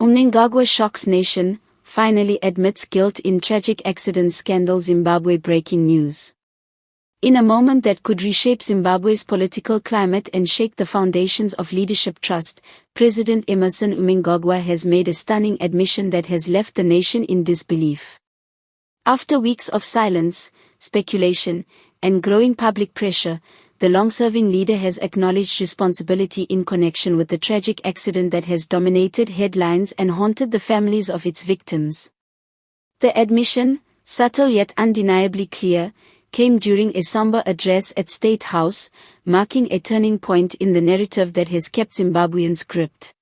Mnangagwa shocks nation, finally admits guilt in tragic accident scandal. Zimbabwe breaking news. In a moment that could reshape Zimbabwe's political climate and shake the foundations of leadership trust, President Emmerson Mnangagwa has made a stunning admission that has left the nation in disbelief. After weeks of silence, speculation, and growing public pressure, the long-serving leader has acknowledged responsibility in connection with the tragic accident that has dominated headlines and haunted the families of its victims. The admission, subtle yet undeniably clear, came during a somber address at State House, marking a turning point in the narrative that has kept Zimbabweans gripped.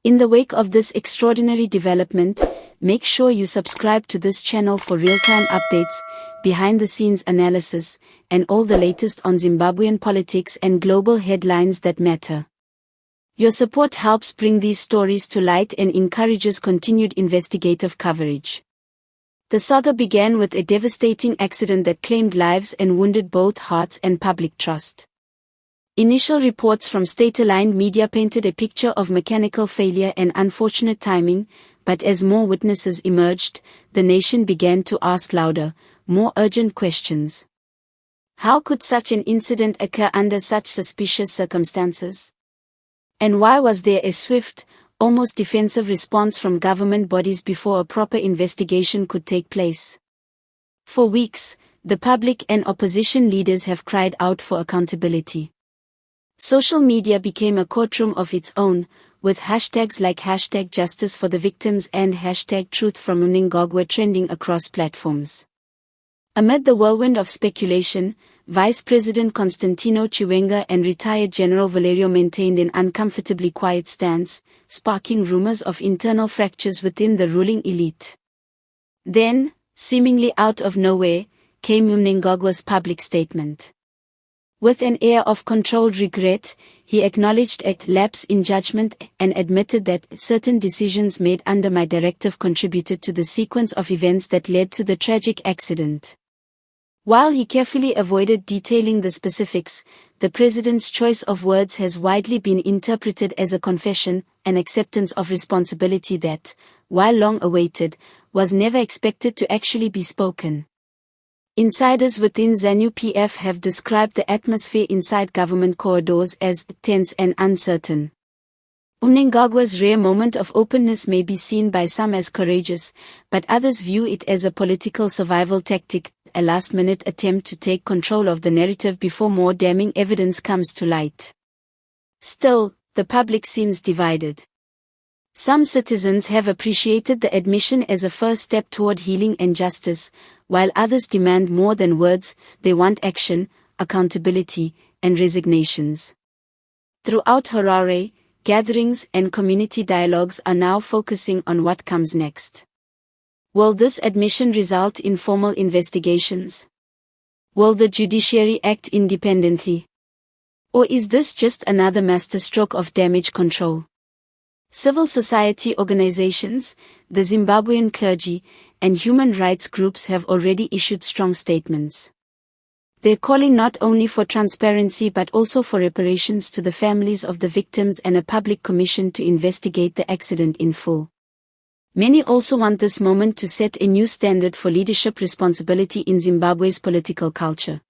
In the wake of this extraordinary development, make sure you subscribe to this channel for real-time updates, behind-the-scenes analysis, and all the latest on Zimbabwean politics and global headlines that matter. Your support helps bring these stories to light and encourages continued investigative coverage. The saga began with a devastating accident that claimed lives and wounded both hearts and public trust. Initial reports from state-aligned media painted a picture of mechanical failure and unfortunate timing, but as more witnesses emerged, the nation began to ask louder, more urgent questions. How could such an incident occur under such suspicious circumstances? And why was there a swift, almost defensive response from government bodies before a proper investigation could take place? For weeks, the public and opposition leaders have cried out for accountability. Social media became a courtroom of its own, with hashtags like #Justice for the Victims and #Truth from Mnangagwa trending across platforms. Amid the whirlwind of speculation, Vice President Constantino Chiwenga and retired General Valerio maintained an uncomfortably quiet stance, sparking rumors of internal fractures within the ruling elite. Then, seemingly out of nowhere, came Mnangagwa's public statement. With an air of controlled regret, he acknowledged a lapse in judgment and admitted that certain decisions made under my directive contributed to the sequence of events that led to the tragic accident. While he carefully avoided detailing the specifics, the president's choice of words has widely been interpreted as a confession, an acceptance of responsibility that, while long awaited, was never expected to actually be spoken. Insiders within ZANU-PF have described the atmosphere inside government corridors as tense and uncertain. Mnangagwa's rare moment of openness may be seen by some as courageous, but others view it as a political survival tactic, a last-minute attempt to take control of the narrative before more damning evidence comes to light. Still, the public seems divided. Some citizens have appreciated the admission as a first step toward healing and justice, while others demand more than words. They want action, accountability, and resignations. Throughout Harare, gatherings and community dialogues are now focusing on what comes next. Will this admission result in formal investigations? Will the judiciary act independently? Or is this just another masterstroke of damage control? Civil society organizations, the Zimbabwean clergy, and human rights groups have already issued strong statements. They're calling not only for transparency but also for reparations to the families of the victims and a public commission to investigate the accident in full. Many also want this moment to set a new standard for leadership responsibility in Zimbabwe's political culture.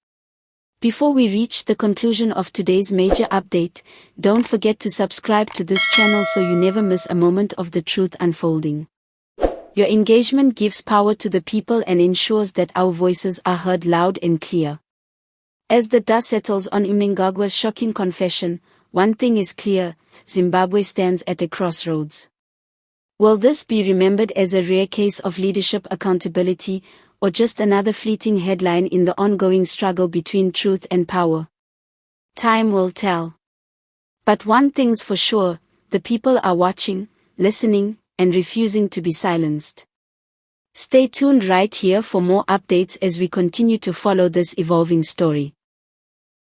Before we reach the conclusion of today's major update, don't forget to subscribe to this channel so you never miss a moment of the truth unfolding. Your engagement gives power to the people and ensures that our voices are heard loud and clear. As the dust settles on Mnangagwa's shocking confession, one thing is clear: Zimbabwe stands at a crossroads. Will this be remembered as a rare case of leadership accountability, or just another fleeting headline in the ongoing struggle between truth and power? Time will tell. But one thing's for sure: the people are watching, listening, and refusing to be silenced. Stay tuned right here for more updates as we continue to follow this evolving story.